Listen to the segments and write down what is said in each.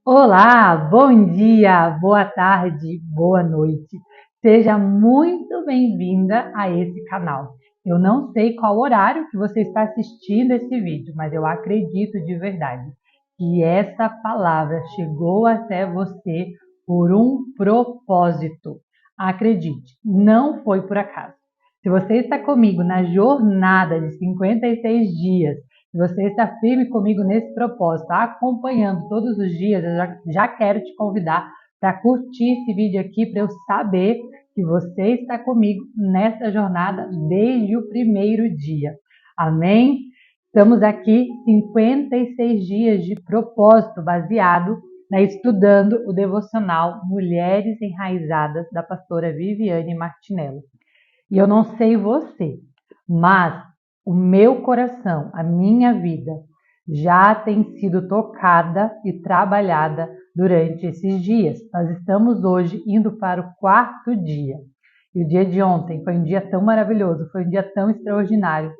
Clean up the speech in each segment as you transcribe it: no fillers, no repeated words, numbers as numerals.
Olá, bom dia, boa tarde, boa noite. Seja muito bem-vinda a esse canal. Eu não sei qual horário que você está assistindo esse vídeo, mas eu acredito de verdade que essa palavra chegou até você por um propósito. Acredite, não foi por acaso. Se você está comigo na jornada de 56 dias, se você está firme comigo nesse propósito, acompanhando todos os dias, eu já quero te convidar para curtir esse vídeo aqui para eu saber que você está comigo nessa jornada desde o primeiro dia. Amém? Estamos aqui 56 dias de propósito baseado estudando o devocional Mulheres Enraizadas da pastora Viviane Martinello. E eu não sei você, mas o meu coração, a minha vida, já tem sido tocada e trabalhada durante esses dias. Nós estamos hoje indo para o quarto dia. E o dia de ontem foi um dia tão maravilhoso, foi um dia tão extraordinário.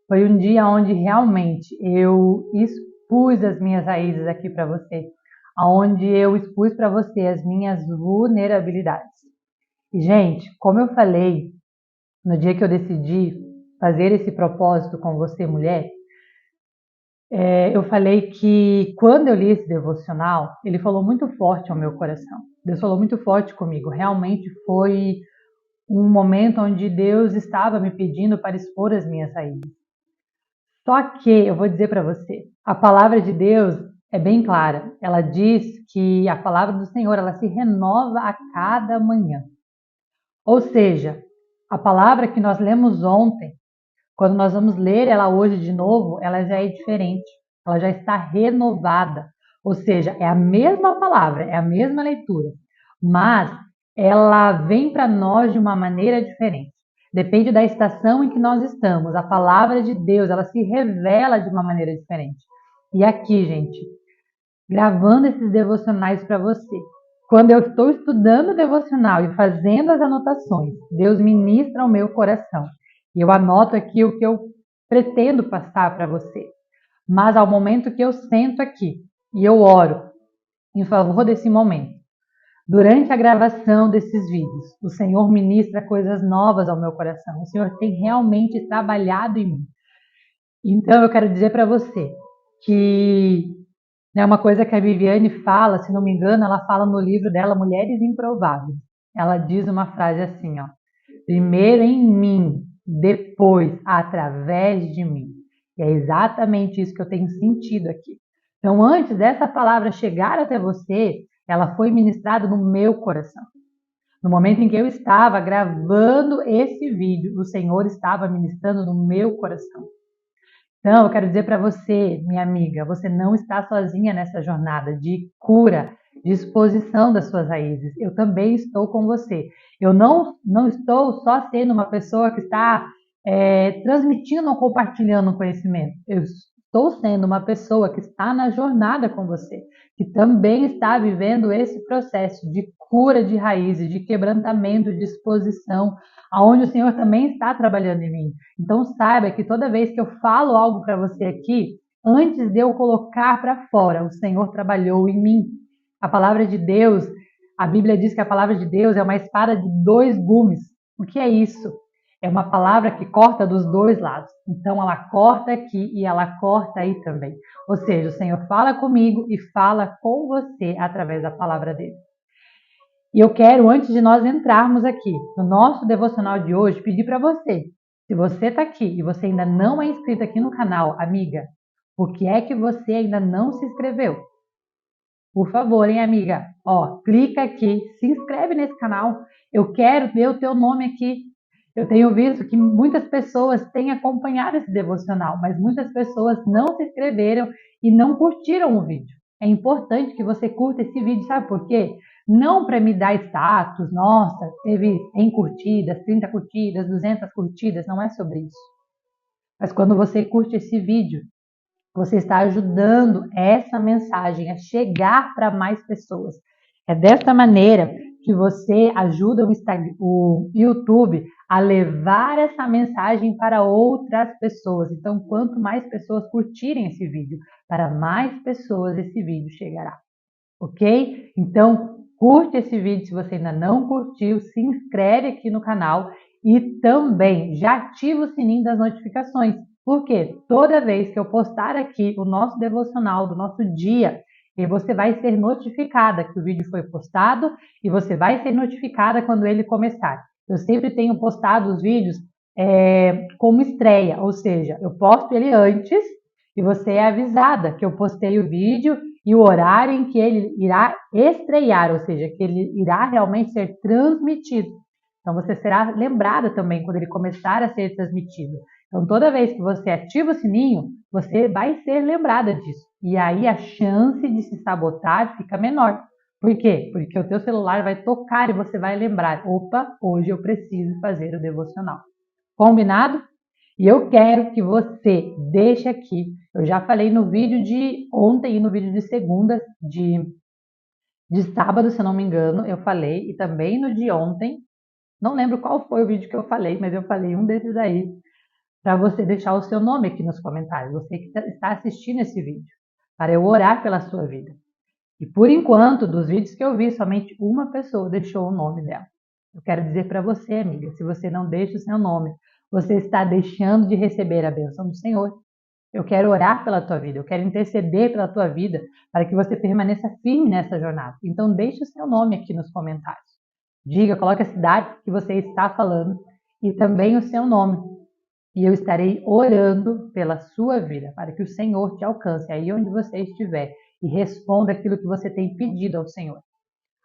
Foi um dia onde realmente eu expus as minhas raízes aqui para você, onde eu expus para você as minhas vulnerabilidades. E, gente, como eu falei, no dia que eu decidi fazer esse propósito com você, mulher, eu falei que quando eu li esse devocional, ele falou muito forte ao meu coração. Deus falou muito forte comigo. Realmente foi um momento onde Deus estava me pedindo para expor as minhas raízes. Só que eu vou dizer para você, a palavra de Deus é bem clara. Ela diz que a palavra do Senhor, ela se renova a cada manhã. Ou seja, a palavra que nós lemos ontem, quando nós vamos ler ela hoje de novo, ela já é diferente, ela já está renovada. Ou seja, é a mesma palavra, é a mesma leitura, mas ela vem para nós de uma maneira diferente. Depende da estação em que nós estamos. A palavra de Deus, ela se revela de uma maneira diferente. E aqui, gente, gravando esses devocionais para você. Quando eu estou estudando o devocional e fazendo as anotações, Deus ministra ao meu coração. E eu anoto aqui o que eu pretendo passar para você. Mas ao momento que eu sento aqui e eu oro em favor desse momento, durante a gravação desses vídeos, o Senhor ministra coisas novas ao meu coração. O Senhor tem realmente trabalhado em mim. Então eu quero dizer para você que é uma coisa que a Viviane fala, se não me engano, ela fala no livro dela Mulheres Improváveis. Ela diz uma frase assim, ó: primeiro em mim, depois através de mim. E é exatamente isso que eu tenho sentido aqui. Então, antes dessa palavra chegar até você, ela foi ministrada no meu coração. No momento em que eu estava gravando esse vídeo, o Senhor estava ministrando no meu coração. Então, eu quero dizer para você, minha amiga, você não está sozinha nessa jornada de cura, de exposição das suas raízes. Eu também estou com você. Eu não estou só sendo uma pessoa que está transmitindo ou compartilhando conhecimento. Eu estou sendo uma pessoa que está na jornada com você, que também está vivendo esse processo de cura de raízes, de quebrantamento, de exposição, aonde o Senhor também está trabalhando em mim. Então saiba que toda vez que eu falo algo para você aqui, antes de eu colocar para fora, o Senhor trabalhou em mim. A palavra de Deus, a Bíblia diz que a palavra de Deus é uma espada de dois gumes. O que é isso? É uma palavra que corta dos dois lados. Então ela corta aqui e ela corta aí também. Ou seja, o Senhor fala comigo e fala com você através da palavra dele. E eu quero, antes de nós entrarmos aqui no nosso devocional de hoje, pedir para você, se você está aqui e você ainda não é inscrito aqui no canal, amiga, por que é que você ainda não se inscreveu? Por favor, hein, amiga? Ó, clica aqui, se inscreve nesse canal. Eu quero ver o teu nome aqui. Eu tenho visto que muitas pessoas têm acompanhado esse devocional, mas muitas pessoas não se inscreveram e não curtiram o vídeo. É importante que você curta esse vídeo, sabe por quê? Não para me dar status, nossa, teve 100 curtidas, 30 curtidas, 200 curtidas, não é sobre isso. Mas quando você curte esse vídeo, você está ajudando essa mensagem a chegar para mais pessoas. É dessa maneira que você ajuda o YouTube a levar essa mensagem para outras pessoas. Então, quanto mais pessoas curtirem esse vídeo, para mais pessoas esse vídeo chegará. ok? Então, curte esse vídeo se você ainda não curtiu, se inscreve aqui no canal e também já ativa o sininho das notificações, porque toda vez que eu postar aqui o nosso devocional do nosso dia, e você vai ser notificada que o vídeo foi postado e você vai ser notificada quando ele começar. Eu sempre tenho postado os vídeos como estreia, ou seja, eu posto ele antes e você é avisada que eu postei o vídeo e o horário em que ele irá estrear, ou seja, que ele irá realmente ser transmitido. Então você será lembrada também quando ele começar a ser transmitido. Então toda vez que você ativa o sininho, você vai ser lembrada disso. E aí a chance de se sabotar fica menor. Por quê? Porque o teu celular vai tocar e você vai lembrar, opa, hoje eu preciso fazer o devocional. Combinado? E eu quero que você deixe aqui. Eu já falei no vídeo de ontem e no vídeo de segunda, de sábado, se eu não me engano, eu falei, e também no de ontem. Não lembro qual foi o vídeo que eu falei, mas eu falei um desses aí, para você deixar o seu nome aqui nos comentários, você que está assistindo esse vídeo, para eu orar pela sua vida. E por enquanto, dos vídeos que eu vi, somente uma pessoa deixou o nome dela. Eu quero dizer para você, amiga, se você não deixa o seu nome, você está deixando de receber a bênção do Senhor. Eu quero orar pela tua vida, eu quero interceder pela tua vida, para que você permaneça firme nessa jornada. Então deixe o seu nome aqui nos comentários. Diga, coloque a cidade que você está falando e também o seu nome. E eu estarei orando pela sua vida, para que o Senhor te alcance aí onde você estiver e responda aquilo que você tem pedido ao Senhor.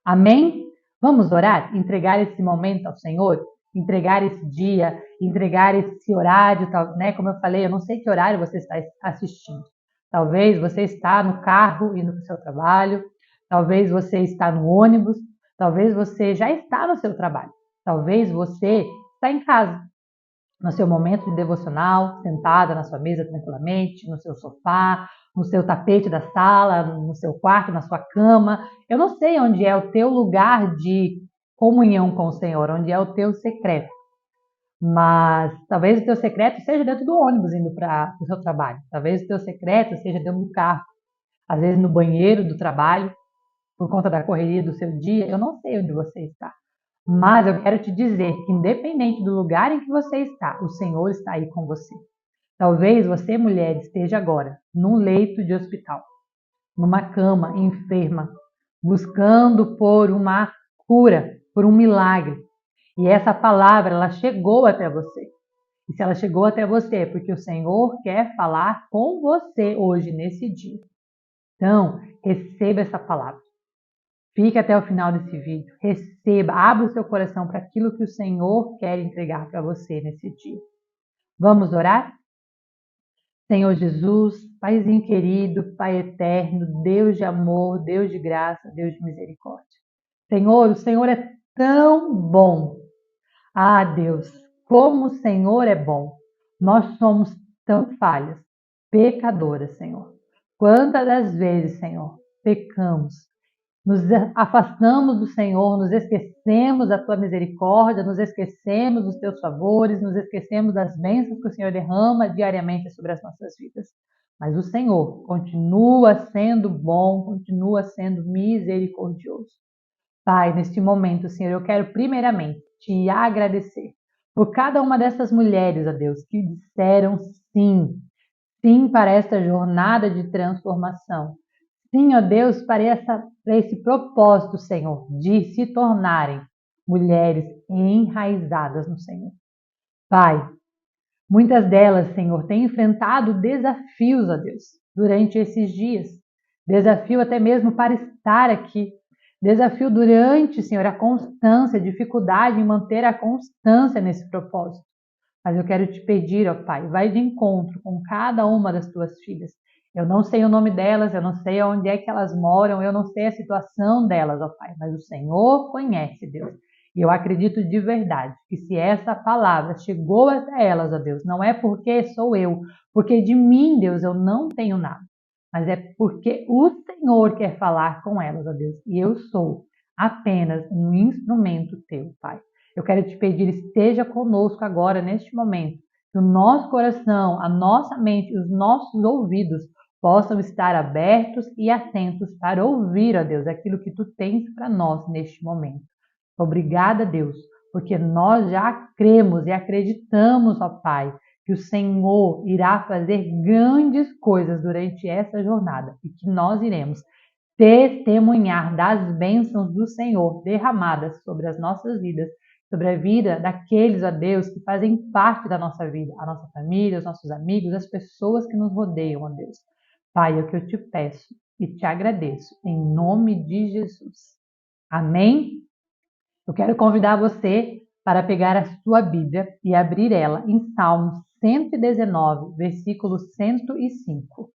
Amém? Vamos orar? Entregar esse momento ao Senhor? Entregar esse dia? Entregar esse horário? Né? Como eu falei, eu não sei que horário você está assistindo. Talvez você está no carro indo para o seu trabalho. Talvez você está no ônibus. Talvez você já está no seu trabalho. Talvez você está em casa, no seu momento de devocional, sentada na sua mesa tranquilamente, no seu sofá, no seu tapete da sala, no seu quarto, na sua cama. Eu não sei onde é o teu lugar de comunhão com o Senhor, onde é o teu secreto. Mas talvez o teu secreto seja dentro do ônibus indo para o seu trabalho. Talvez o teu secreto seja dentro do carro. Às vezes no banheiro do trabalho, por conta da correria do seu dia. Eu não sei onde você está. Mas eu quero te dizer que, independente do lugar em que você está, o Senhor está aí com você. Talvez você, mulher, esteja agora num leito de hospital, numa cama, enferma, buscando por uma cura, por um milagre. E essa palavra, ela chegou até você. E se ela chegou até você, é porque o Senhor quer falar com você hoje, nesse dia. Então, receba essa palavra. Fique até o final desse vídeo, receba, abra o seu coração para aquilo que o Senhor quer entregar para você nesse dia. Vamos orar? Senhor Jesus, Paizinho querido, Pai eterno, Deus de amor, Deus de graça, Deus de misericórdia. Senhor, o Senhor é tão bom. Ah, Deus, como o Senhor é bom. Nós somos tão falhas, pecadoras, Senhor. Quantas das vezes, Senhor, pecamos, nos afastamos do Senhor, nos esquecemos da tua misericórdia, nos esquecemos dos teus favores, nos esquecemos das bênçãos que o Senhor derrama diariamente sobre as nossas vidas. Mas o Senhor continua sendo bom, continua sendo misericordioso. Pai, neste momento, Senhor, eu quero primeiramente te agradecer por cada uma dessas mulheres, ó Deus, que disseram sim, sim para esta jornada de transformação. Sim, ó Deus, para esse propósito, Senhor, de se tornarem mulheres enraizadas no Senhor. Pai, muitas delas, Senhor, têm enfrentado desafios, ó Deus, durante esses dias. Desafio até mesmo para estar aqui. Desafio durante, Senhor, a constância, a dificuldade em manter a constância nesse propósito. Mas eu quero te pedir, ó Pai, vai de encontro com cada uma das tuas filhas. Eu não sei o nome delas, eu não sei onde é que elas moram, eu não sei a situação delas, ó Pai, mas o Senhor conhece, Deus. E eu acredito de verdade que se essa palavra chegou até elas, ó Deus, não é porque sou eu, porque de mim, Deus, eu não tenho nada, mas é porque o Senhor quer falar com elas, ó Deus, e eu sou apenas um instrumento teu, Pai. Eu quero te pedir, esteja conosco agora, neste momento, que o nosso coração, a nossa mente, os nossos ouvidos possam estar abertos e atentos para ouvir, ó Deus, aquilo que Tu tens para nós neste momento. Obrigada, Deus, porque nós já cremos e acreditamos, ó Pai, que o Senhor irá fazer grandes coisas durante essa jornada e que nós iremos testemunhar das bênçãos do Senhor derramadas sobre as nossas vidas, sobre a vida daqueles, ó Deus, que fazem parte da nossa vida, a nossa família, os nossos amigos, as pessoas que nos rodeiam, ó Deus. Pai, é o que eu te peço e te agradeço, em nome de Jesus. Amém? Eu quero convidar você para pegar a sua Bíblia e abrir ela em Salmos 119, versículo 105.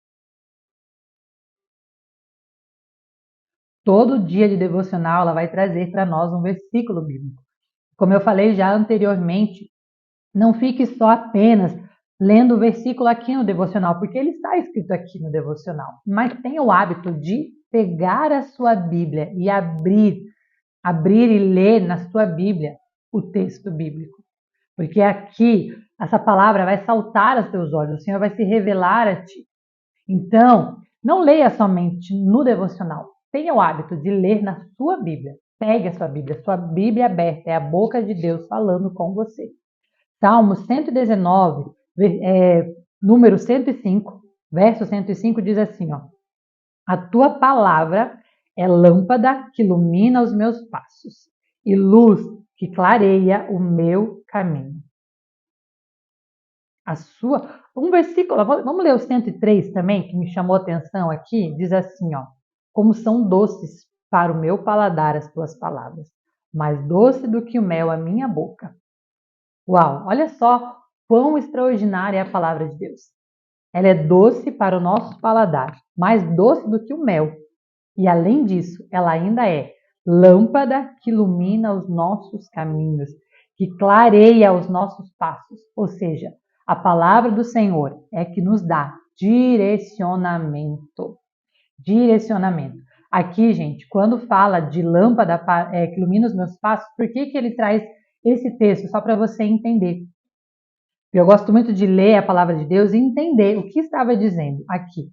Todo dia de devocional ela vai trazer para nós um versículo bíblico. Como eu falei já anteriormente, não fique só apenas lendo o versículo aqui no devocional, porque ele está escrito aqui no devocional, mas tenha o hábito de pegar a sua Bíblia e abrir e ler na sua Bíblia o texto bíblico. Porque aqui, essa palavra vai saltar aos teus olhos, o Senhor vai se revelar a ti. Então, não leia somente no devocional, tenha o hábito de ler na sua Bíblia. Pegue a sua Bíblia aberta, é a boca de Deus falando com você. Salmo 119, número 105, verso 105 diz assim, ó: a tua palavra é lâmpada que ilumina os meus passos e luz que clareia o meu caminho. Um versículo, vamos ler o 103 também, que me chamou a atenção aqui, diz assim, ó: como são doces para o meu paladar as tuas palavras, mais doce do que o mel a minha boca. Uau, olha só quão extraordinária é a palavra de Deus. Ela é doce para o nosso paladar, mais doce do que o mel. E além disso, ela ainda é lâmpada que ilumina os nossos caminhos, que clareia os nossos passos. Ou seja, a palavra do Senhor é que nos dá direcionamento. Direcionamento. Aqui, gente, quando fala de lâmpada que ilumina os meus passos, por que ele traz esse texto? Só para você entender. Eu gosto muito de ler a palavra de Deus e entender o que estava dizendo aqui.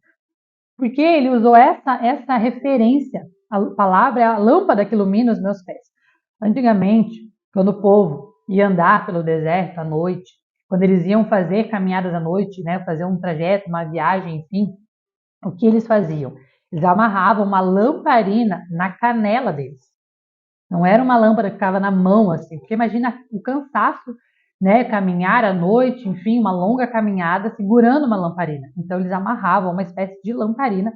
Porque ele usou essa referência. A palavra é a lâmpada que ilumina os meus pés. Antigamente, quando o povo ia andar pelo deserto à noite, quando eles iam fazer caminhadas à noite, né, fazer um trajeto, uma viagem, enfim, o que eles faziam? Eles amarravam uma lamparina na canela deles. Não era uma lâmpada que ficava na mão, assim, porque imagina o cansaço, né, caminhar à noite, enfim, uma longa caminhada segurando uma lamparina. Então eles amarravam uma espécie de lamparina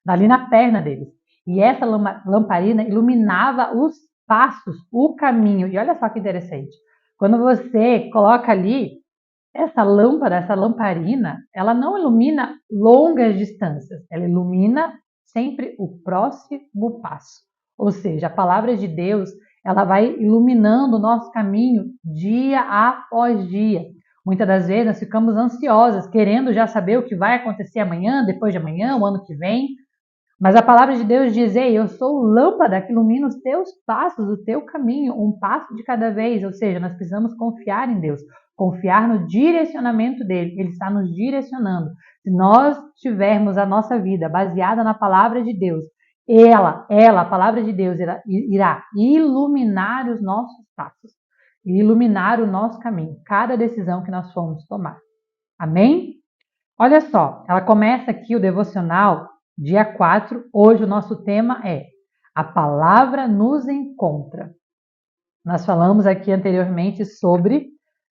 ali na perna deles. E essa lamparina iluminava os passos, o caminho. E olha só que interessante. Quando você coloca ali essa lâmpada, essa lamparina, ela não ilumina longas distâncias, ela ilumina sempre o próximo passo. Ou seja, a palavra de Deus, ela vai iluminando o nosso caminho dia após dia. Muitas das vezes nós ficamos ansiosas, querendo já saber o que vai acontecer amanhã, depois de amanhã, o ano que vem. Mas a palavra de Deus diz, ei, eu sou lâmpada que ilumina os teus passos, o teu caminho, um passo de cada vez. Ou seja, nós precisamos confiar em Deus, confiar no direcionamento dele. Ele está nos direcionando. Se nós tivermos a nossa vida baseada na palavra de Deus, a palavra de Deus, irá iluminar os nossos passos, iluminar o nosso caminho, cada decisão que nós formos tomar. Amém? Olha só, ela começa aqui o devocional, dia 4, hoje o nosso tema é a palavra nos encontra. Nós falamos aqui anteriormente sobre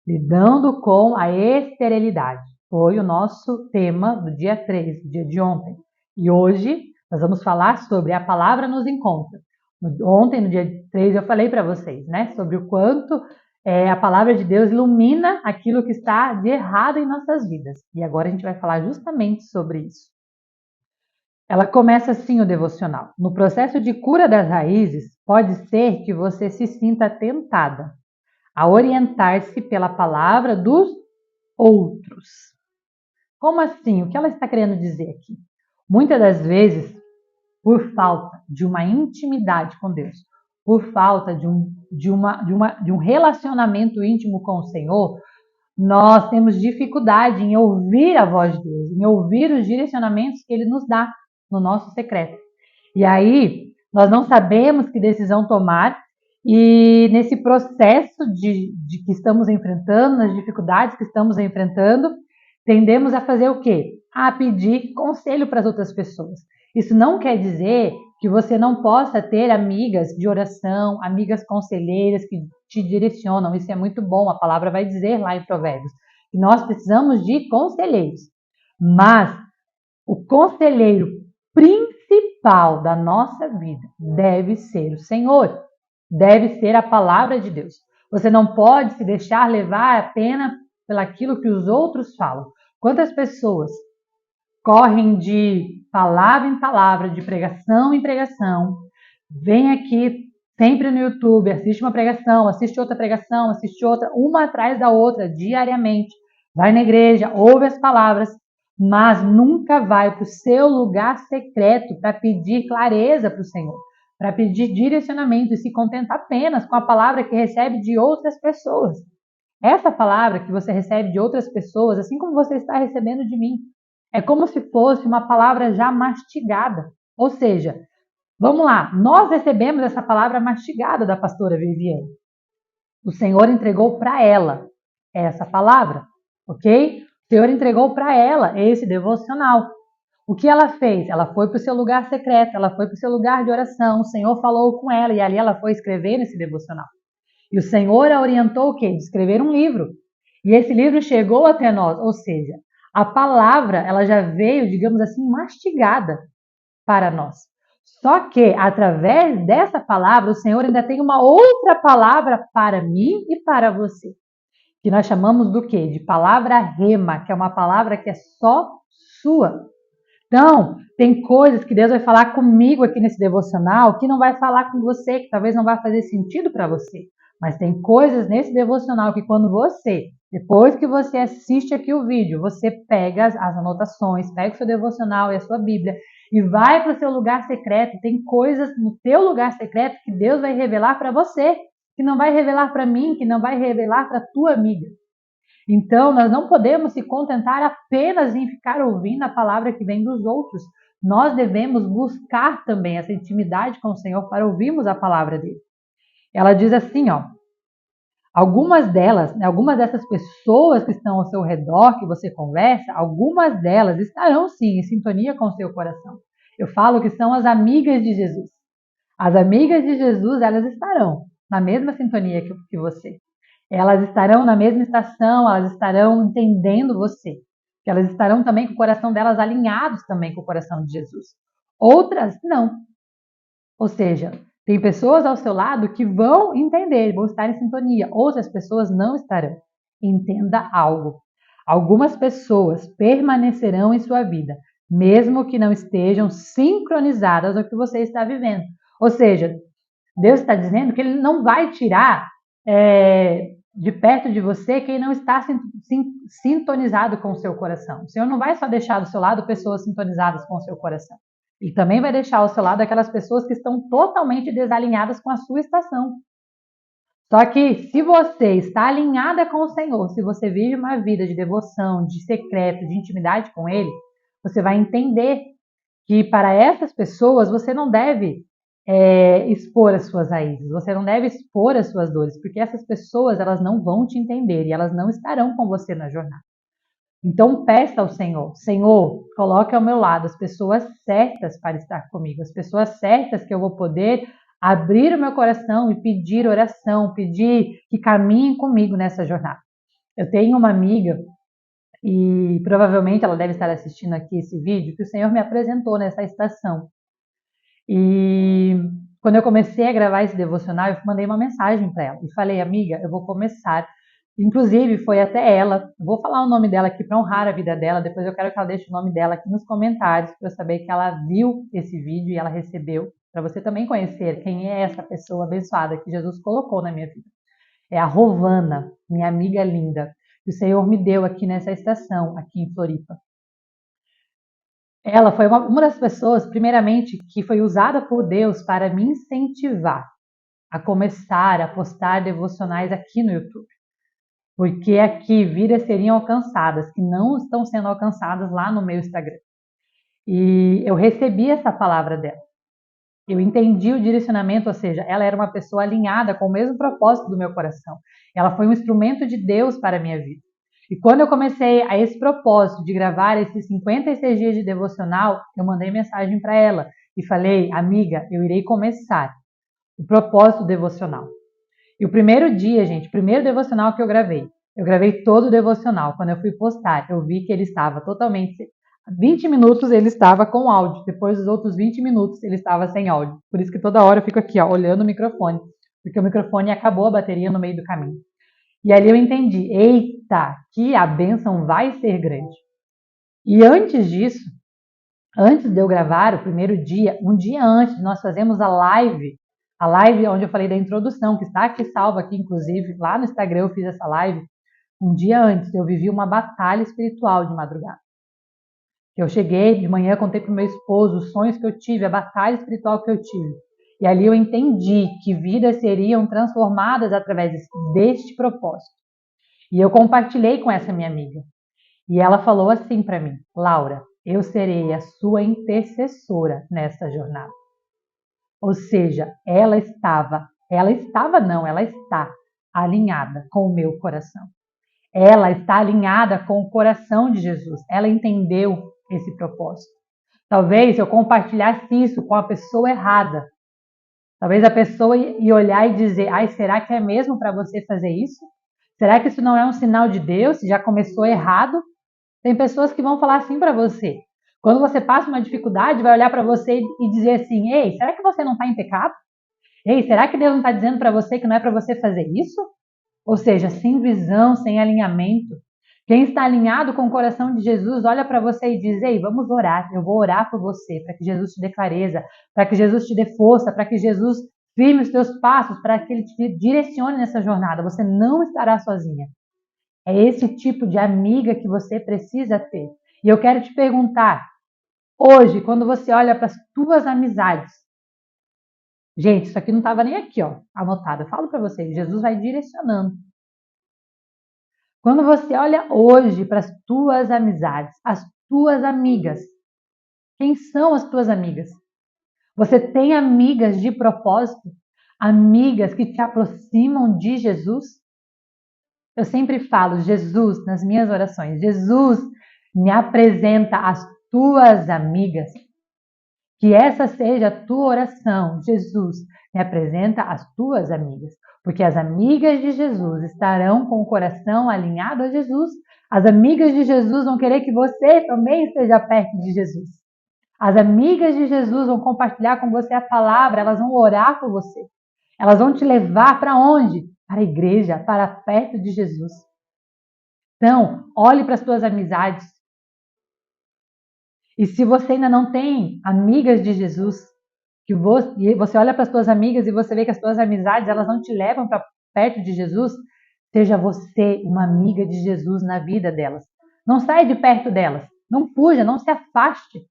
lidando com a esterilidade. Foi o nosso tema do dia 3, do dia de ontem. E hoje nós vamos falar sobre a palavra nos encontra. Ontem, no dia 3, eu falei para vocês, né, sobre o quanto a palavra de Deus ilumina aquilo que está de errado em nossas vidas. E agora a gente vai falar justamente sobre isso. Ela começa assim o devocional. No processo de cura das raízes, pode ser que você se sinta tentada a orientar-se pela palavra dos outros. Como assim? O que ela está querendo dizer aqui? Muitas das vezes, por falta de uma intimidade com Deus, por falta de um relacionamento íntimo com o Senhor, Nós temos dificuldade em ouvir a voz de Deus, em ouvir os direcionamentos que Ele nos dá no nosso secreto. E aí, nós não sabemos que decisão tomar, e nesse processo de que estamos enfrentando, nas dificuldades que estamos enfrentando, tendemos a fazer o quê? A pedir conselho para as outras pessoas. Isso não quer dizer que você não possa ter amigas de oração, amigas conselheiras que te direcionam. Isso é muito bom, a palavra vai dizer lá em Provérbios que nós precisamos de conselheiros. Mas o conselheiro principal da nossa vida deve ser o Senhor, deve ser a palavra de Deus. Você não pode se deixar levar apenas pelaquilo que os outros falam. Quantas pessoas correm de palavra em palavra, de pregação em pregação, vem aqui sempre no YouTube, assiste uma pregação, assiste outra, uma atrás da outra, diariamente, vai na igreja, ouve as palavras, mas nunca vai para o seu lugar secreto para pedir clareza para o Senhor, para pedir direcionamento e se contentar apenas com a palavra que recebe de outras pessoas. Essa palavra que você recebe de outras pessoas, assim como você está recebendo de mim, é como se fosse uma palavra já mastigada. Ou seja, vamos lá, nós recebemos essa palavra mastigada da pastora Viviane. O Senhor entregou para ela essa palavra, ok? O Senhor entregou para ela esse devocional. O que ela fez? Ela foi para o seu lugar secreto, ela foi para o seu lugar de oração, o Senhor falou com ela e ali ela foi escrever nesse devocional. E o Senhor a orientou o quê? De escrever um livro. E esse livro chegou até nós, ou seja, a palavra ela já veio, digamos assim, mastigada para nós. Só que através dessa palavra, o Senhor ainda tem uma outra palavra para mim e para você, que nós chamamos do quê? De palavra rema, que é uma palavra que é só sua. Então, tem coisas que Deus vai falar comigo aqui nesse devocional que não vai falar com você, que talvez não vai fazer sentido para você. Mas tem coisas nesse devocional que quando você, depois que você assiste aqui o vídeo, você pega as anotações, pega o seu devocional e a sua Bíblia e vai para o seu lugar secreto. Tem coisas no teu lugar secreto que Deus vai revelar para você, que não vai revelar para mim, que não vai revelar para tua amiga. Então, nós não podemos se contentar apenas em ficar ouvindo a palavra que vem dos outros. Nós devemos buscar também essa intimidade com o Senhor para ouvirmos a palavra dele. Ela diz assim, ó, algumas delas, algumas dessas pessoas que estão ao seu redor, que você conversa, algumas delas estarão sim em sintonia com o seu coração. Eu falo que são as amigas de Jesus. As amigas de Jesus, elas estarão na mesma sintonia que você. Elas estarão na mesma estação, elas estarão entendendo você. Elas estarão também com o coração delas alinhados também com o coração de Jesus. Outras, não. Ou seja, tem pessoas ao seu lado que vão entender, vão estar em sintonia. Outras pessoas não estarão. Entenda algo. Algumas pessoas permanecerão em sua vida, mesmo que não estejam sincronizadas ao que você está vivendo. Ou seja, Deus está dizendo que Ele não vai tirar de perto de você quem não está sintonizado com o seu coração. O Senhor não vai só deixar do seu lado pessoas sintonizadas com o seu coração. Ele também vai deixar ao seu lado aquelas pessoas que estão totalmente desalinhadas com a sua estação. Só que se você está alinhada com o Senhor, se você vive uma vida de devoção, de secreto, de intimidade com Ele, você vai entender que para essas pessoas você não deve expor as suas raízes, você não deve expor as suas dores, porque essas pessoas elas não vão te entender e elas não estarão com você na jornada. Então peça ao Senhor, Senhor, coloque ao meu lado as pessoas certas para estar comigo, as pessoas certas que eu vou poder abrir o meu coração e pedir oração, pedir que caminhem comigo nessa jornada. Eu tenho uma amiga, e provavelmente ela deve estar assistindo aqui esse vídeo, que o Senhor me apresentou nessa estação. E quando eu comecei a gravar esse devocional, eu mandei uma mensagem para ela e falei, amiga, eu vou começar. Inclusive, foi até ela, vou falar o nome dela aqui para honrar a vida dela, depois eu quero que ela deixe o nome dela aqui nos comentários, para eu saber que ela viu esse vídeo e ela recebeu, para você também conhecer quem é essa pessoa abençoada que Jesus colocou na minha vida. É a Rovana, minha amiga linda, que o Senhor me deu aqui nessa estação, aqui em Floripa. Ela foi uma das pessoas, primeiramente, que foi usada por Deus para me incentivar a começar a postar devocionais aqui no YouTube. porque aqui vidas seriam alcançadas, que não estão sendo alcançadas lá no meu Instagram. E eu recebi essa palavra dela. Eu entendi o direcionamento, ou seja, ela era uma pessoa alinhada com o mesmo propósito do meu coração. Ela foi um instrumento de Deus para a minha vida. E quando eu comecei a esse propósito de gravar esses 56 dias de devocional, eu mandei mensagem para ela e falei, amiga, eu irei começar o propósito devocional. E o primeiro dia, gente, o primeiro devocional que eu gravei todo o devocional. Quando eu fui postar, eu vi que ele estava totalmente 20 minutos ele estava com áudio, depois dos outros 20 minutos ele estava sem áudio. Por isso que toda hora eu fico aqui, ó, olhando o microfone, porque o microfone acabou a bateria no meio do caminho. E ali eu entendi, eita, que a bênção vai ser grande. E antes disso, antes de eu gravar o primeiro dia, um dia antes, nós fazemos a live onde eu falei da introdução, que está aqui salva aqui, inclusive, lá no Instagram eu fiz essa live. Um dia antes, eu vivi uma batalha espiritual de madrugada. Eu cheguei de manhã, contei para o meu esposo os sonhos que eu tive, a batalha espiritual que eu tive. E ali eu entendi que vidas seriam transformadas através deste propósito. E eu compartilhei com essa minha amiga. E ela falou assim para mim, Laura, eu serei a sua intercessora nessa jornada. Ou seja, ela está alinhada com o meu coração. Ela está alinhada com o coração de Jesus. Ela entendeu esse propósito. Talvez eu compartilhasse isso com a pessoa errada. Talvez a pessoa ia olhar e dizer, ai, será que é mesmo para você fazer isso? Será que isso não é um sinal de Deus? Já começou errado? Tem pessoas que vão falar assim para você. Quando você passa uma dificuldade, vai olhar para você e dizer assim, ei, será que você não está em pecado? Ei, será que Deus não está dizendo para você que não é para você fazer isso? Ou seja, sem visão, sem alinhamento. Quem está alinhado com o coração de Jesus, olha para você e diz, ei, vamos orar, eu vou orar por você, para que Jesus te dê clareza, para que Jesus te dê força, para que Jesus firme os teus passos, para que Ele te direcione nessa jornada. Você não estará sozinha. É esse tipo de amiga que você precisa ter. E eu quero te perguntar, hoje, quando você olha para as tuas amizades, gente, isso aqui não estava nem aqui, ó, anotado. Eu falo para vocês, Jesus vai direcionando. Quando você olha hoje para as tuas amizades, as tuas amigas, quem são as tuas amigas? Você tem amigas de propósito? Amigas que te aproximam de Jesus? Eu sempre falo Jesus nas minhas orações. Jesus me apresenta as tuas amigas. Que essa seja a tua oração. Jesus, me apresenta as tuas amigas. Porque as amigas de Jesus estarão com o coração alinhado a Jesus. As amigas de Jesus vão querer que você também esteja perto de Jesus. As amigas de Jesus vão compartilhar com você a palavra, elas vão orar por você. Elas vão te levar para onde? Para a igreja, para perto de Jesus. Então, olhe para as tuas amizades. E se você ainda não tem amigas de Jesus, que você olha para as tuas amigas e você vê que as tuas amizades elas não te levam para perto de Jesus, seja você uma amiga de Jesus na vida delas. Não saia de perto delas, não fuja, não se afaste.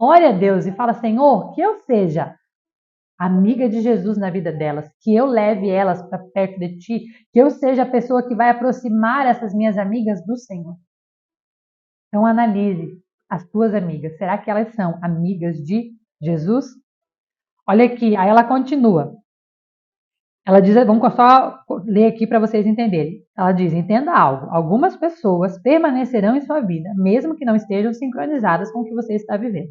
Ore a Deus e fala, Senhor, que eu seja amiga de Jesus na vida delas, que eu leve elas para perto de Ti, que eu seja a pessoa que vai aproximar essas minhas amigas do Senhor. Então analise as tuas amigas. Será que elas são amigas de Jesus? Olha aqui, aí ela continua. Ela diz, vamos só ler aqui para vocês entenderem. Ela diz, entenda algo. Algumas pessoas permanecerão em sua vida, mesmo que não estejam sincronizadas com o que você está vivendo.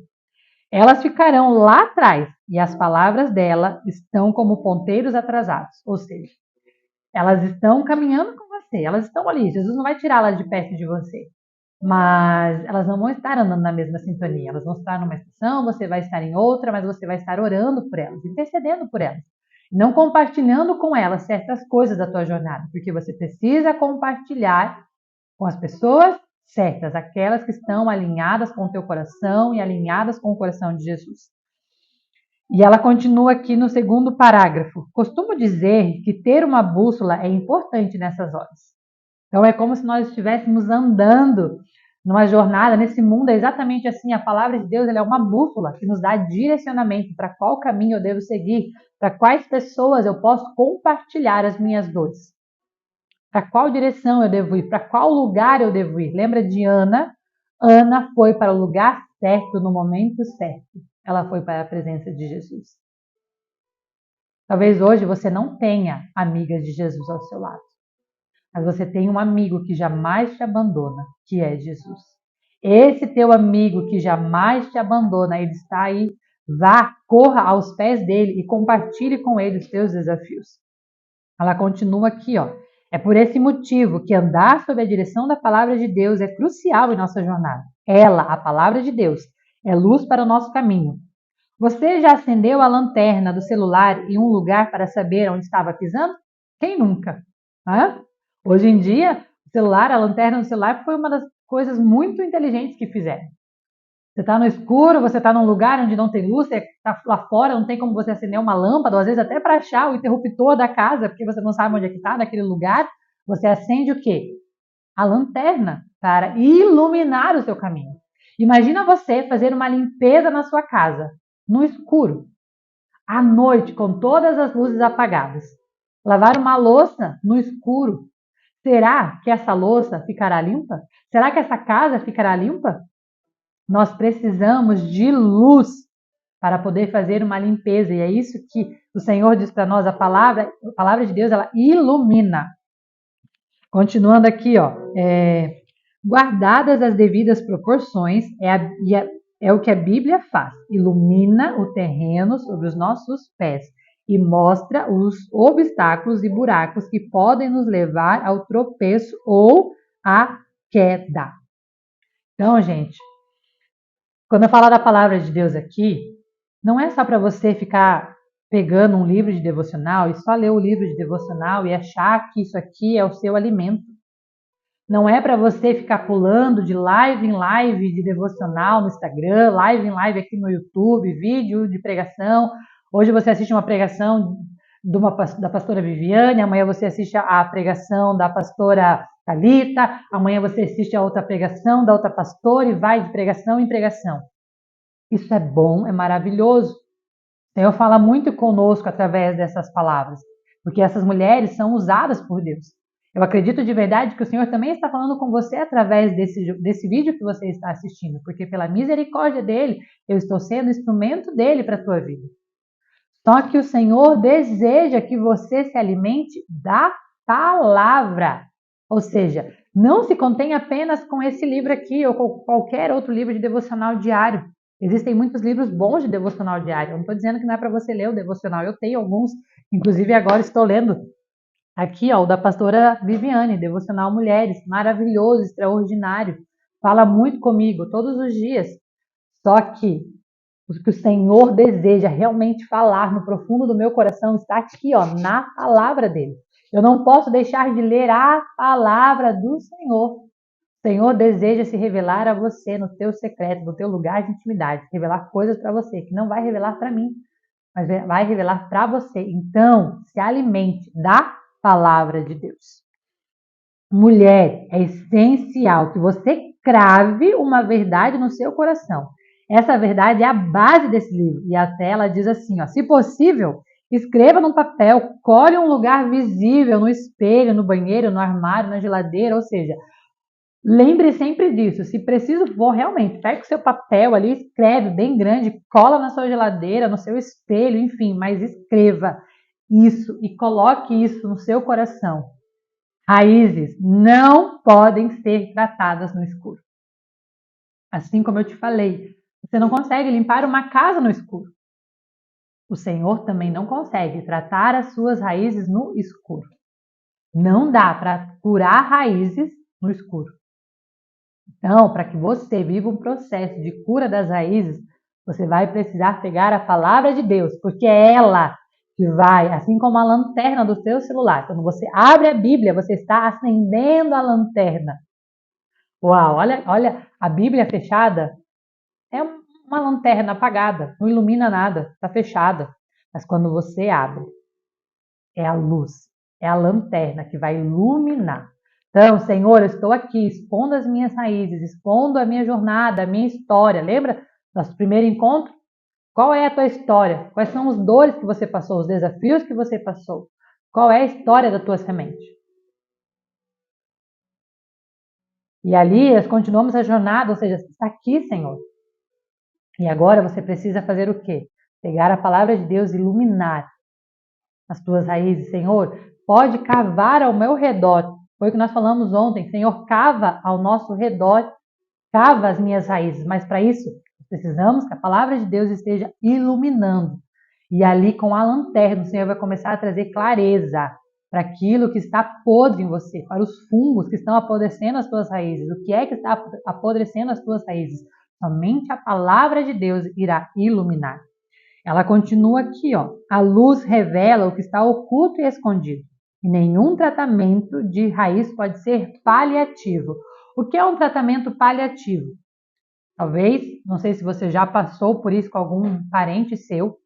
Elas ficarão lá atrás e as palavras dela estão como ponteiros atrasados. Ou seja, elas estão caminhando com você, elas estão ali. Jesus não vai tirá-las de perto de você. Mas elas não vão estar andando na mesma sintonia. Elas vão estar numa estação, você vai estar em outra, mas você vai estar orando por elas, intercedendo por elas. Não compartilhando com elas certas coisas da tua jornada, porque você precisa compartilhar com as pessoas certas, aquelas que estão alinhadas com o teu coração e alinhadas com o coração de Jesus. E ela continua aqui no segundo parágrafo. Costumo dizer que ter uma bússola é importante nessas horas. Então é como se nós estivéssemos andando numa jornada, nesse mundo, é exatamente assim. A palavra de Deus ela é uma bússola que nos dá direcionamento para qual caminho eu devo seguir, para quais pessoas eu posso compartilhar as minhas dores. Para qual direção eu devo ir? Para qual lugar eu devo ir? Lembra de Ana? Ana foi para o lugar certo no momento certo. Ela foi para a presença de Jesus. Talvez hoje você não tenha amigas de Jesus ao seu lado, mas você tem um amigo que jamais te abandona, que é Jesus. Esse teu amigo que jamais te abandona, ele está aí. Vá, corra aos pés dele e compartilhe com ele os teus desafios. Ela continua aqui, ó. É por esse motivo que andar sob a direção da palavra de Deus é crucial em nossa jornada. Ela, a palavra de Deus, é luz para o nosso caminho. Você já acendeu a lanterna do celular em um lugar para saber onde estava pisando? Quem nunca? Hã? Hoje em dia, o celular, a lanterna do celular foi uma das coisas muito inteligentes que fizeram. Você está no escuro, você está num lugar onde não tem luz, você está lá fora, não tem como você acender uma lâmpada, ou às vezes até para achar o interruptor da casa, porque você não sabe onde é que está, naquele lugar, você acende o quê? A lanterna para iluminar o seu caminho. Imagina você fazer uma limpeza na sua casa, no escuro, à noite, com todas as luzes apagadas. Lavar uma louça no escuro. Será que essa louça ficará limpa? Será que essa casa ficará limpa? Nós precisamos de luz para poder fazer uma limpeza. E é isso que o Senhor diz para nós, a palavra de Deus, ela ilumina. Continuando aqui, ó, guardadas as devidas proporções, é o que a Bíblia faz. Ilumina o terreno sobre os nossos pés e mostra os obstáculos e buracos que podem nos levar ao tropeço ou à queda. Então, gente, quando eu falar da palavra de Deus aqui, não é só para você ficar pegando um livro de devocional e só ler o livro de devocional e achar que isso aqui é o seu alimento. Não é para você ficar pulando de live em live de devocional no Instagram, live em live aqui no YouTube, vídeo de pregação. Hoje você assiste uma pregação da pastora Viviane, amanhã você assiste a pregação da pastora Thalita, amanhã você assiste a outra pregação da outra pastora e vai de pregação em pregação. Isso é bom, é maravilhoso. O Senhor fala muito conosco através dessas palavras, porque essas mulheres são usadas por Deus. Eu acredito de verdade que o Senhor também está falando com você através desse vídeo que você está assistindo, porque pela misericórdia dele, eu estou sendo instrumento dele para a tua vida. Só que o Senhor deseja que você se alimente da palavra. Ou seja, não se contém apenas com esse livro aqui ou com qualquer outro livro de devocional diário. Existem muitos livros bons de devocional diário. Eu não estou dizendo que não é para você ler o devocional. Eu tenho alguns, inclusive agora estou lendo aqui, ó, o da pastora Viviane, Devocional Mulheres, maravilhoso, extraordinário. Fala muito comigo todos os dias. Só que o que o Senhor deseja realmente falar no profundo do meu coração está aqui, ó, na palavra dele. Eu não posso deixar de ler a palavra do Senhor. O Senhor deseja se revelar a você no teu secreto, no teu lugar de intimidade, revelar coisas para você que não vai revelar para mim, mas vai revelar para você. Então, se alimente da palavra de Deus. Mulher, é essencial que você crave uma verdade no seu coração. Essa verdade é a base desse livro. E até ela diz assim, ó, se possível, escreva num papel, colhe um lugar visível, no espelho, no banheiro, no armário, na geladeira, ou seja, lembre sempre disso. Se preciso for, realmente, pega o seu papel ali, escreve bem grande, cola na sua geladeira, no seu espelho, enfim, mas escreva isso e coloque isso no seu coração. Raízes não podem ser tratadas no escuro. Assim como eu te falei, você não consegue limpar uma casa no escuro. O Senhor também não consegue tratar as suas raízes no escuro. Não dá para curar raízes no escuro. Então, para que você viva um processo de cura das raízes, você vai precisar pegar a palavra de Deus, porque é ela que vai, assim como a lanterna do seu celular. Quando você abre a Bíblia, você está acendendo a lanterna. Uau, olha, a Bíblia fechada é uma lanterna apagada, não ilumina nada, está fechada. Mas quando você abre, é a luz, é a lanterna que vai iluminar. Então, Senhor, eu estou aqui expondo as minhas raízes, expondo a minha jornada, a minha história. Lembra nosso primeiro encontro? Qual é a tua história? Quais são as dores que você passou, os desafios que você passou? Qual é a história da tua semente? E ali nós continuamos a jornada, ou seja, está aqui, Senhor. E agora você precisa fazer o quê? Pegar a palavra de Deus e iluminar as tuas raízes, Senhor. Pode cavar ao meu redor. Foi o que nós falamos ontem. Senhor, cava ao nosso redor, cava as minhas raízes. Mas para isso, precisamos que a palavra de Deus esteja iluminando. E ali com a lanterna, o Senhor vai começar a trazer clareza para aquilo que está podre em você, para os fungos que estão apodrecendo as tuas raízes. O que é que está apodrecendo as tuas raízes? Somente a palavra de Deus irá iluminar. Ela continua aqui, ó. A luz revela o que está oculto e escondido. E nenhum tratamento de raiz pode ser paliativo. O que é um tratamento paliativo? Talvez, não sei se você já passou por isso com algum parente seu.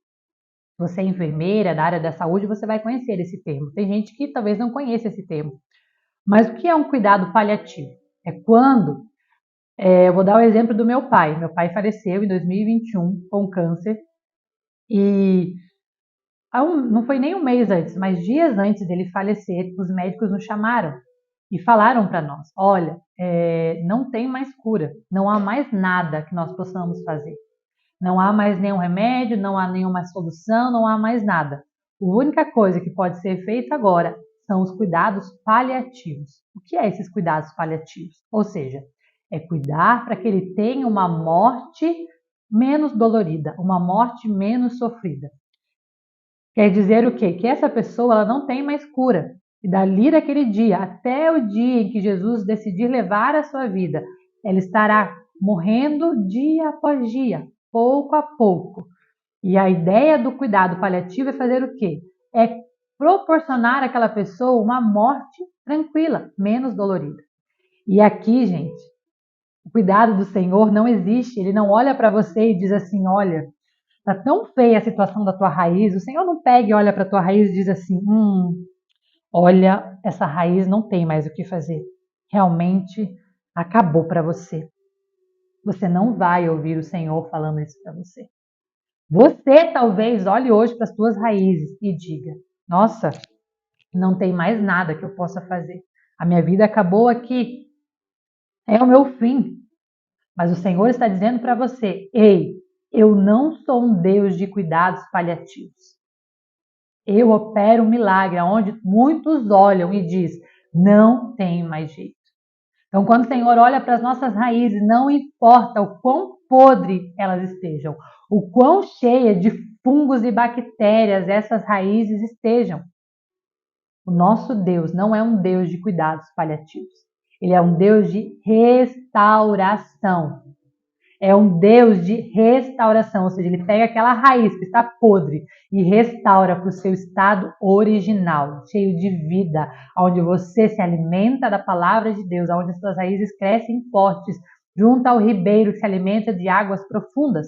Você é enfermeira da área da saúde, você vai conhecer esse termo. Tem gente que talvez não conheça esse termo. Mas o que é um cuidado paliativo? É quando, eu vou dar o exemplo do meu pai. Meu pai faleceu em 2021 com câncer. E não foi nem um mês antes, mas dias antes dele falecer, os médicos nos chamaram e falaram para nós: olha, não tem mais cura, não há mais nada que nós possamos fazer. Não há mais nenhum remédio, não há nenhuma solução, não há mais nada. A única coisa que pode ser feita agora são os cuidados paliativos. O que é esses cuidados paliativos? Ou seja, é cuidar para que ele tenha uma morte menos dolorida, uma morte menos sofrida. Quer dizer o quê? Que essa pessoa ela não tem mais cura. E dali daquele dia, até o dia em que Jesus decidir levar a sua vida, ela estará morrendo dia após dia, pouco a pouco. E a ideia do cuidado paliativo é fazer o quê? É proporcionar àquela pessoa uma morte tranquila, menos dolorida. E aqui, gente, o cuidado do Senhor não existe. Ele não olha para você e diz assim: olha, tá tão feia a situação da tua raiz. O Senhor não pega e olha para a tua raiz e diz assim: olha, essa raiz não tem mais o que fazer. Realmente acabou para você. Você não vai ouvir o Senhor falando isso para você. Você talvez olhe hoje para as tuas raízes e diga: nossa, não tem mais nada que eu possa fazer. A minha vida acabou aqui. É o meu fim. Mas o Senhor está dizendo para você: ei, eu não sou um Deus de cuidados paliativos. Eu opero um milagre onde muitos olham e diz: não tem mais jeito. Então, quando o Senhor olha para as nossas raízes, não importa o quão podre elas estejam, o quão cheia de fungos e bactérias essas raízes estejam. O nosso Deus não é um Deus de cuidados paliativos. Ele é um Deus de restauração. É um Deus de restauração, ou seja, ele pega aquela raiz que está podre e restaura para o seu estado original, cheio de vida, onde você se alimenta da palavra de Deus, onde as suas raízes crescem fortes, junto ao ribeiro que se alimenta de águas profundas.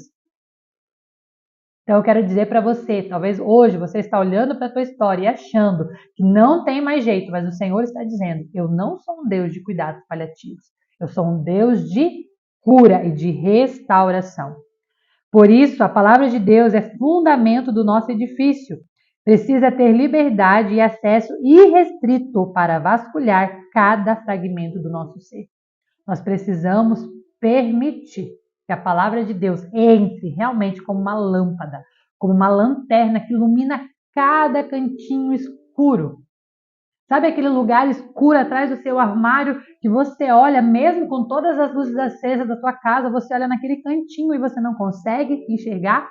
Então eu quero dizer para você, talvez hoje você está olhando para a tua história e achando que não tem mais jeito, mas o Senhor está dizendo: eu não sou um Deus de cuidados paliativos, eu sou um Deus de cura e de restauração. Por isso, a palavra de Deus é fundamento do nosso edifício. Precisa ter liberdade e acesso irrestrito para vasculhar cada fragmento do nosso ser. Nós precisamos permitir que a palavra de Deus entre realmente como uma lâmpada, como uma lanterna que ilumina cada cantinho escuro. Sabe aquele lugar escuro atrás do seu armário que você olha, mesmo com todas as luzes acesas da tua casa, você olha naquele cantinho e você não consegue enxergar?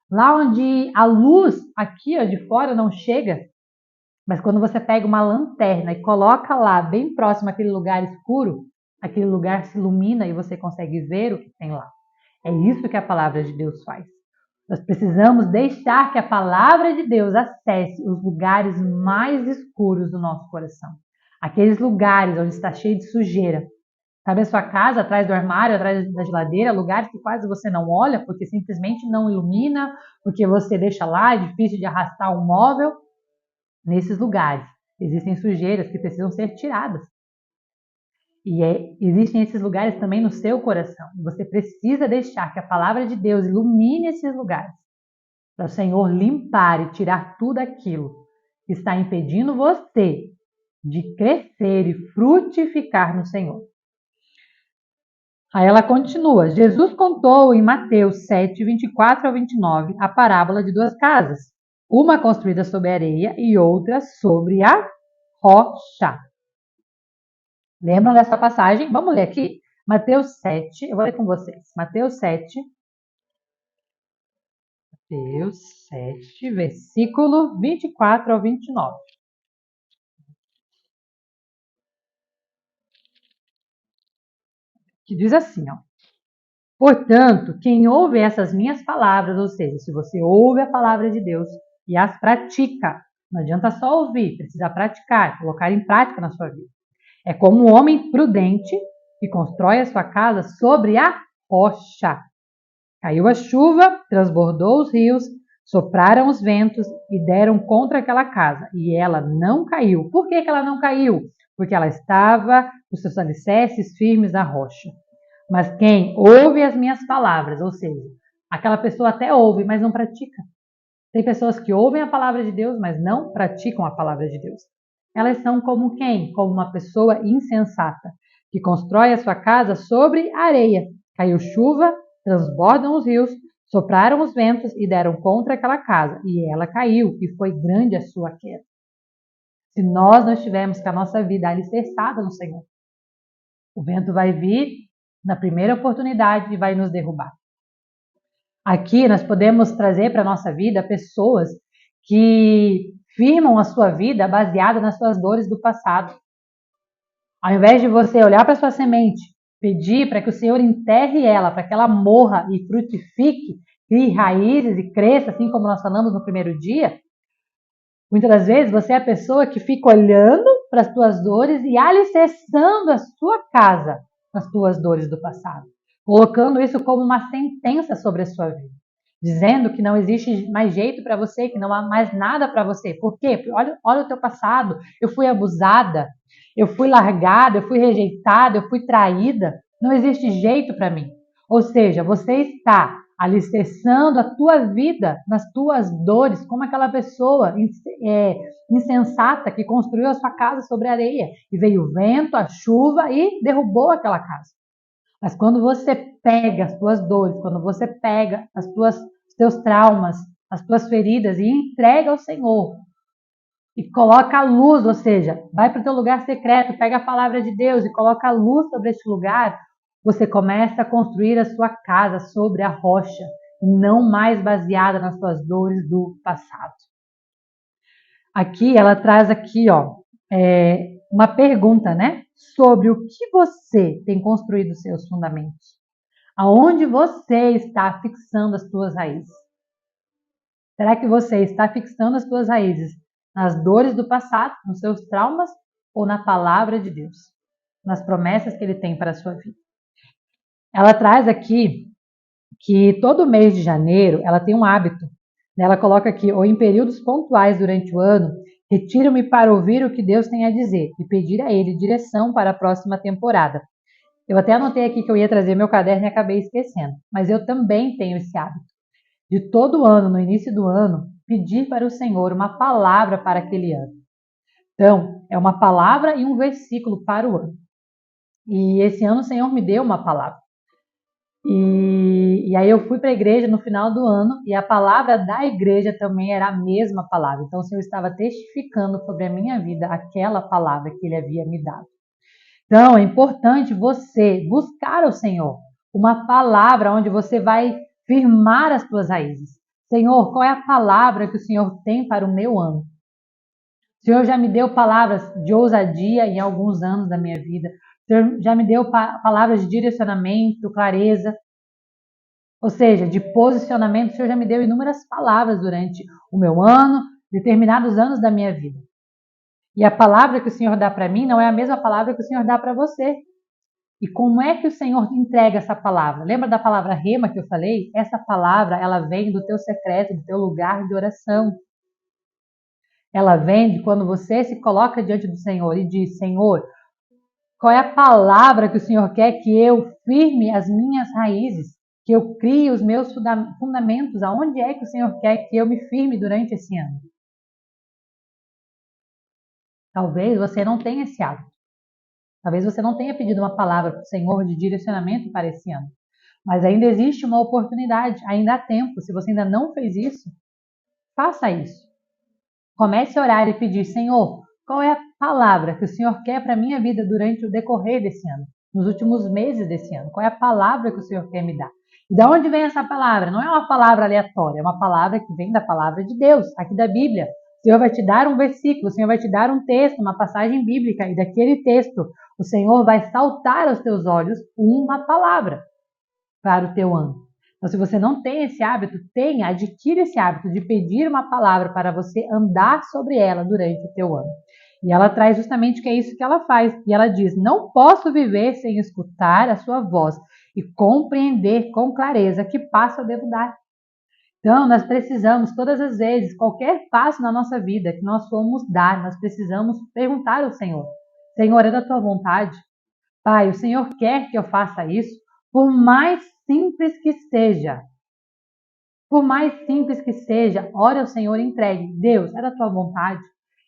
Lá onde a luz aqui ó, de fora não chega? Mas quando você pega uma lanterna e coloca lá, bem próximo àquele lugar escuro, aquele lugar se ilumina e você consegue ver o que tem lá. É isso que a palavra de Deus faz. Nós precisamos deixar que a palavra de Deus acesse os lugares mais escuros do nosso coração. Aqueles lugares onde está cheio de sujeira. Sabe a sua casa, atrás do armário, atrás da geladeira, lugares que quase você não olha, porque simplesmente não ilumina, porque você deixa lá, é difícil de arrastar um móvel. Nesses lugares existem sujeiras que precisam ser tiradas. E existem esses lugares também no seu coração. Você precisa deixar que a palavra de Deus ilumine esses lugares. Para o Senhor limpar e tirar tudo aquilo que está impedindo você de crescer e frutificar no Senhor. Aí ela continua. Jesus contou em Mateus 7, 24 ao 29, a parábola de duas casas. Uma construída sobre areia e outra sobre a rocha. Lembram dessa passagem? Vamos ler aqui. Mateus 7, eu vou ler com vocês. Mateus 7, versículo 24 ao 29. Que diz assim, ó. Portanto, quem ouve essas minhas palavras, ou seja, se você ouve a palavra de Deus e as pratica, não adianta só ouvir, precisa praticar, colocar em prática na sua vida. É como um homem prudente que constrói a sua casa sobre a rocha. Caiu a chuva, transbordou os rios, sopraram os ventos e deram contra aquela casa. E ela não caiu. Por que ela não caiu? Porque ela estava com seus alicerces firmes na rocha. Mas quem ouve as minhas palavras, ou seja, aquela pessoa até ouve, mas não pratica. Tem pessoas que ouvem a palavra de Deus, mas não praticam a palavra de Deus. Elas são como quem? Como uma pessoa insensata, que constrói a sua casa sobre areia. Caiu chuva, transbordam os rios, sopraram os ventos e deram contra aquela casa. E ela caiu, e foi grande a sua queda. Se nós não estivermos com a nossa vida alicerçada no Senhor, o vento vai vir na primeira oportunidade e vai nos derrubar. Aqui nós podemos trazer para a nossa vida pessoas que firmam a sua vida baseada nas suas dores do passado. Ao invés de você olhar para a sua semente, pedir para que o Senhor enterre ela, para que ela morra e frutifique, crie raízes e cresça, assim como nós falamos no primeiro dia, muitas das vezes você é a pessoa que fica olhando para as tuas dores e alicerçando a sua casa nas tuas dores do passado, colocando isso como uma sentença sobre a sua vida, dizendo que não existe mais jeito para você, que não há mais nada para você. Por quê? Olha o teu passado, eu fui abusada, eu fui largada, eu fui rejeitada, eu fui traída, não existe jeito para mim. Ou seja, você está alicerçando a tua vida nas tuas dores, como aquela pessoa insensata que construiu a sua casa sobre areia e veio o vento, a chuva e derrubou aquela casa. Mas quando você pega as tuas dores, quando você pega os teus traumas, as tuas feridas e entrega ao Senhor e coloca a luz, ou seja, vai para o teu lugar secreto, pega a palavra de Deus e coloca a luz sobre este lugar, você começa a construir a sua casa sobre a rocha, não mais baseada nas suas dores do passado. Aqui ela traz aqui, ó, uma pergunta, né? Sobre o que você tem construído seus fundamentos. Aonde você está fixando as suas raízes? Será que você está fixando as suas raízes nas dores do passado, nos seus traumas ou na palavra de Deus, nas promessas que Ele tem para a sua vida? Ela traz aqui que todo mês de janeiro ela tem um hábito. Ela coloca aqui, ou em períodos pontuais durante o ano, retiro-me para ouvir o que Deus tem a dizer e pedir a Ele direção para a próxima temporada. Eu até anotei aqui que eu ia trazer meu caderno e acabei esquecendo, mas eu também tenho esse hábito de todo ano, no início do ano, pedir para o Senhor uma palavra para aquele ano. Então, é uma palavra e um versículo para o ano. E esse ano o Senhor me deu uma palavra. E aí eu fui para a igreja no final do ano e a palavra da igreja também era a mesma palavra. Então o Senhor estava testificando sobre a minha vida aquela palavra que Ele havia me dado. Então é importante você buscar ao Senhor uma palavra onde você vai firmar as suas raízes. Senhor, qual é a palavra que o Senhor tem para o meu ano? O Senhor já me deu palavras de ousadia em alguns anos da minha vida. O Senhor já me deu palavras de direcionamento, clareza, ou seja, de posicionamento. O Senhor já me deu inúmeras palavras durante o meu ano, determinados anos da minha vida. E a palavra que o Senhor dá para mim não é a mesma palavra que o Senhor dá para você. E como é que o Senhor entrega essa palavra? Lembra da palavra rema que eu falei? Essa palavra, ela vem do teu secreto, do teu lugar de oração. Ela vem de quando você se coloca diante do Senhor e diz, Senhor, qual é a palavra que o Senhor quer que eu firme as minhas raízes, que eu crie os meus fundamentos? Aonde é que o Senhor quer que eu me firme durante esse ano? Talvez você não tenha esse hábito. Talvez você não tenha pedido uma palavra para o Senhor de direcionamento para esse ano. Mas ainda existe uma oportunidade, ainda há tempo. Se você ainda não fez isso, faça isso. Comece a orar e pedir, Senhor, qual é a palavra que o Senhor quer para a minha vida durante o decorrer desse ano, nos últimos meses desse ano? Qual é a palavra que o Senhor quer me dar? E de onde vem essa palavra? Não é uma palavra aleatória, é uma palavra que vem da palavra de Deus, aqui da Bíblia. O Senhor vai te dar um versículo, o Senhor vai te dar um texto, uma passagem bíblica, e daquele texto o Senhor vai saltar aos teus olhos uma palavra para o teu ano. Então, se você não tem esse hábito, adquira esse hábito de pedir uma palavra para você andar sobre ela durante o teu ano. E ela traz justamente que é isso que ela faz. E ela diz, não posso viver sem escutar a sua voz e compreender com clareza que passo eu devo dar. Então, nós precisamos, todas as vezes, qualquer passo na nossa vida que nós formos dar, nós precisamos perguntar ao Senhor. Senhor, é da tua vontade? Pai, o Senhor quer que eu faça isso? Por mais simples que seja, ore ao Senhor e entregue. Deus, é da tua vontade.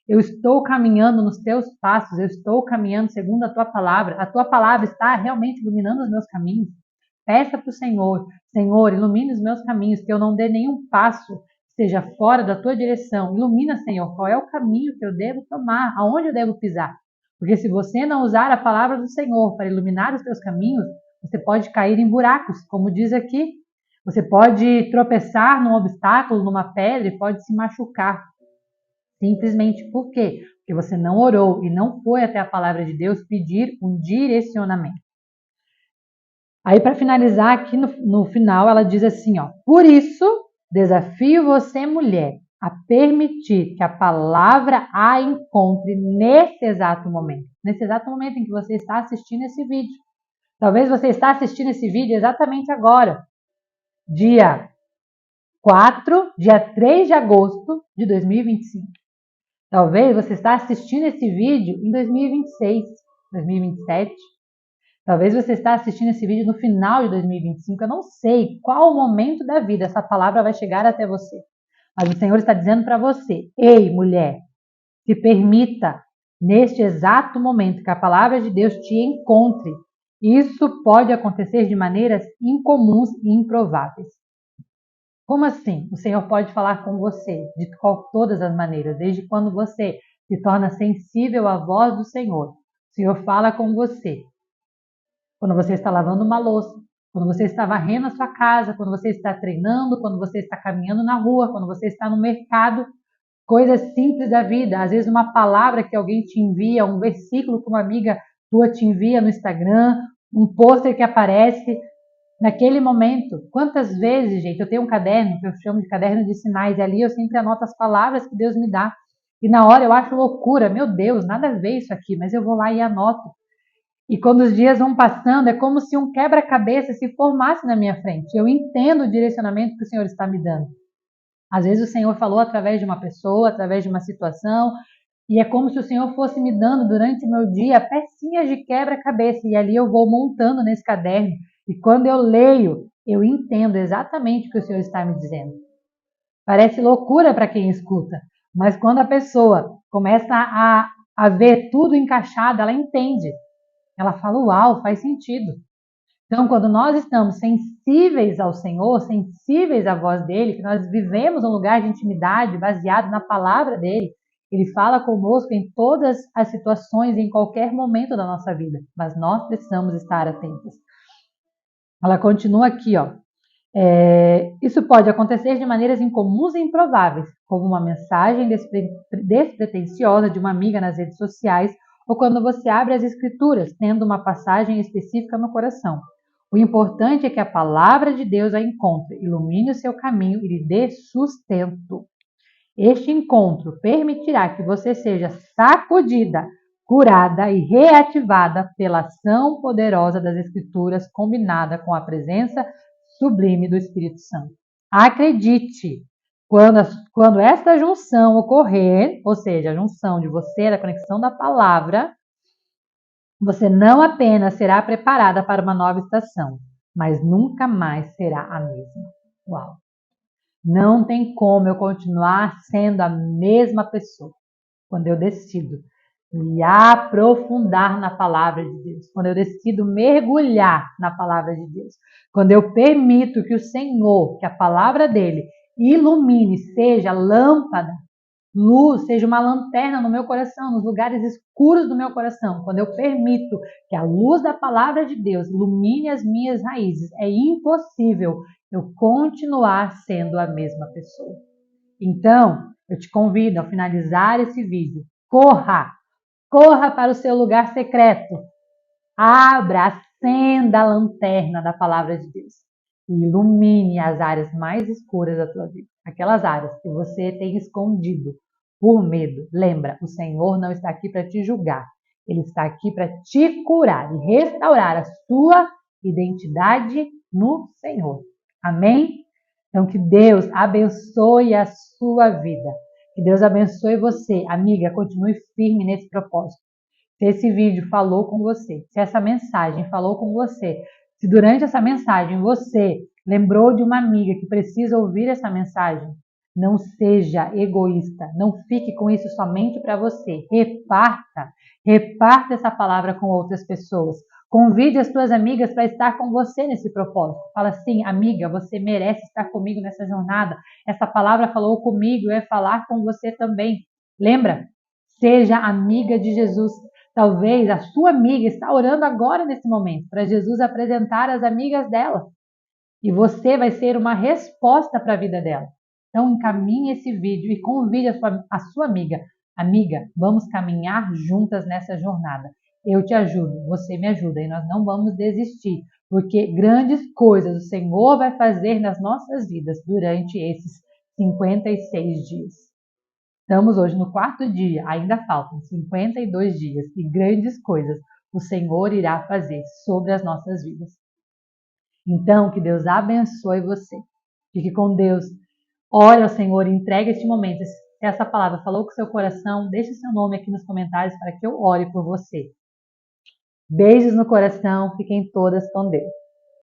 Eu estou caminhando nos teus passos, eu estou caminhando segundo a tua palavra está realmente iluminando os meus caminhos. Peça para o Senhor, Senhor, ilumine os meus caminhos, que eu não dê nenhum passo que esteja fora da tua direção. Ilumina, Senhor, qual é o caminho que eu devo tomar, aonde eu devo pisar. Porque se você não usar a palavra do Senhor para iluminar os teus caminhos, você pode cair em buracos, como diz aqui. Você pode tropeçar num obstáculo, numa pedra e pode se machucar. Simplesmente por quê? Porque você não orou e não foi até a palavra de Deus pedir um direcionamento. Aí, para finalizar, aqui no final, ela diz assim, ó, por isso, desafio você, mulher, a permitir que a palavra a encontre nesse exato momento em que você está assistindo esse vídeo. Talvez você está assistindo esse vídeo exatamente agora, dia 3 de agosto de 2025. Talvez você está assistindo esse vídeo em 2026, 2027. Talvez você está assistindo esse vídeo no final de 2025. Eu não sei qual momento da vida essa palavra vai chegar até você. Mas o Senhor está dizendo para você, ei, mulher, se permita, neste exato momento, que a palavra de Deus te encontre. Isso pode acontecer de maneiras incomuns e improváveis. Como assim? O Senhor pode falar com você de todas as maneiras, desde quando você se torna sensível à voz do Senhor. O Senhor fala com você quando você está lavando uma louça, quando você está varrendo a sua casa, quando você está treinando, quando você está caminhando na rua, quando você está no mercado. Coisas simples da vida, às vezes uma palavra que alguém te envia, um versículo que uma amiga tua te envia no Instagram, um pôster que aparece naquele momento. Quantas vezes, gente, eu tenho um caderno que eu chamo de caderno de sinais, e ali eu sempre anoto as palavras que Deus me dá. E na hora eu acho loucura, meu Deus, nada a ver isso aqui, mas eu vou lá e anoto. E quando os dias vão passando, é como se um quebra-cabeça se formasse na minha frente. Eu entendo o direcionamento que o Senhor está me dando. Às vezes o Senhor falou através de uma pessoa, através de uma situação, e é como se o Senhor fosse me dando durante o meu dia pecinhas de quebra-cabeça, e ali eu vou montando nesse caderno. E quando eu leio, eu entendo exatamente o que o Senhor está me dizendo. Parece loucura para quem escuta, mas quando a pessoa começa a ver tudo encaixado, ela entende. Ela fala, uau, faz sentido. Então, quando nós estamos sensíveis ao Senhor, sensíveis à voz dele, que nós vivemos um lugar de intimidade baseado na palavra dele, ele fala conosco em todas as situações, em qualquer momento da nossa vida, mas nós precisamos estar atentos. Ela continua aqui, ó. Isso pode acontecer de maneiras incomuns e improváveis, como uma mensagem despretensiosa de uma amiga nas redes sociais, ou quando você abre as escrituras, tendo uma passagem específica no coração. O importante é que a palavra de Deus a encontre, ilumine o seu caminho e lhe dê sustento. Este encontro permitirá que você seja sacudida, curada e reativada pela ação poderosa das Escrituras, combinada com a presença sublime do Espírito Santo. Acredite, quando esta junção ocorrer, ou seja, a junção de você, da conexão da palavra, você não apenas será preparada para uma nova estação, mas nunca mais será a mesma. Uau! Não tem como eu continuar sendo a mesma pessoa quando eu decido me aprofundar na palavra de Deus, quando eu decido mergulhar na palavra de Deus, quando eu permito que o Senhor, que a palavra dele ilumine, seja lâmpada, luz, seja uma lanterna no meu coração, nos lugares escuros do meu coração, quando eu permito que a luz da palavra de Deus ilumine as minhas raízes, é impossível eu continuar sendo a mesma pessoa. Então, eu te convido a finalizar esse vídeo. Corra para o seu lugar secreto. Abra, acenda a lanterna da palavra de Deus e ilumine as áreas mais escuras da tua vida. Aquelas áreas que você tem escondido por medo. Lembra, o Senhor não está aqui para te julgar. Ele está aqui para te curar e restaurar a sua identidade no Senhor. Amém? Então, que Deus abençoe a sua vida. Que Deus abençoe você. Amiga, continue firme nesse propósito. Se esse vídeo falou com você, se essa mensagem falou com você, se durante essa mensagem você lembrou de uma amiga que precisa ouvir essa mensagem, não seja egoísta, não fique com isso somente para você. Reparta essa palavra com outras pessoas. Convide as suas amigas para estar com você nesse propósito. Fala assim, amiga, você merece estar comigo nessa jornada. Essa palavra falou comigo, eu ia falar com você também. Lembra? Seja amiga de Jesus. Talvez a sua amiga está orando agora nesse momento para Jesus apresentar as amigas dela. E você vai ser uma resposta para a vida dela. Então encaminhe esse vídeo e convide a sua amiga. Amiga, vamos caminhar juntas nessa jornada. Eu te ajudo, você me ajuda e nós não vamos desistir, porque grandes coisas o Senhor vai fazer nas nossas vidas durante esses 56 dias. Estamos hoje no 4º dia, ainda faltam 52 dias e grandes coisas o Senhor irá fazer sobre as nossas vidas. Então, que Deus abençoe você. Fique com Deus. Ore ao Senhor e entregue este momento. Se essa palavra falou com o seu coração, deixe seu nome aqui nos comentários para que eu ore por você. Beijos no coração. Fiquem todas com Deus.